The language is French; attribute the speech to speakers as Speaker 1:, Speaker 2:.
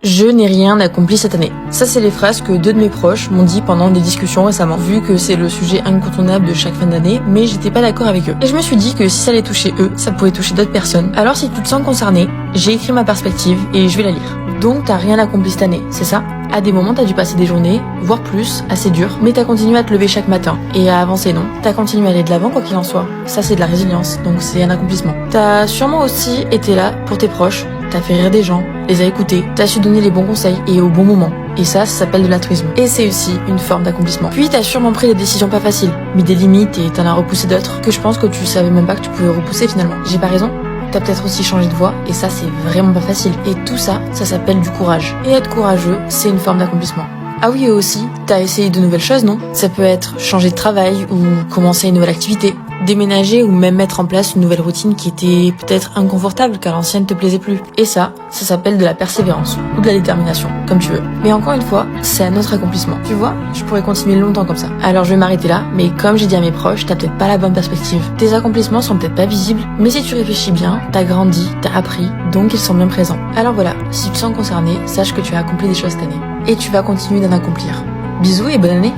Speaker 1: Je n'ai rien accompli cette année. Ça, c'est les phrases que 2 de mes proches m'ont dit pendant des discussions récemment, vu que c'est le sujet incontournable de chaque fin d'année, mais j'étais pas d'accord avec eux. Et je me suis dit que si ça allait toucher eux, ça pouvait toucher d'autres personnes. Alors si tu te sens concerné, j'ai écrit ma perspective et je vais la lire. Donc t'as rien accompli cette année, c'est ça? À des moments, t'as dû passer des journées, voire plus, assez dures, mais t'as continué à te lever chaque matin et à avancer, non? T'as continué à aller de l'avant quoi qu'il en soit. Ça, c'est de la résilience, donc c'est un accomplissement. T'as sûrement aussi été là pour tes proches, t'as fait rire des gens, les as écoutés, t'as su donner les bons conseils et au bon moment. Et ça s'appelle de l'altruisme. Et c'est aussi une forme d'accomplissement. Puis t'as sûrement pris des décisions pas faciles, mis des limites et t'en as repoussé d'autres que je pense que tu savais même pas que tu pouvais repousser finalement. J'ai pas raison? T'as peut-être aussi changé de voie, et ça c'est vraiment pas facile. Et tout ça, ça s'appelle du courage. Et être courageux, c'est une forme d'accomplissement. Ah oui, et aussi, t'as essayé de nouvelles choses, non? Ça peut être changer de travail, ou commencer une nouvelle activité, déménager, ou même mettre en place une nouvelle routine qui était peut-être inconfortable car l'ancienne te plaisait plus. Et ça s'appelle de la persévérance, ou de la détermination, comme tu veux. Mais encore une fois, c'est un autre accomplissement. Tu vois, je pourrais continuer longtemps comme ça. Alors je vais m'arrêter là, mais comme j'ai dit à mes proches, t'as peut-être pas la bonne perspective. Tes accomplissements sont peut-être pas visibles, mais si tu réfléchis bien, t'as grandi, t'as appris, donc ils sont bien présents. Alors voilà, si tu te sens concerné, sache que tu as accompli des choses cette année. Et tu vas continuer d'en accomplir. Bisous et bonne année!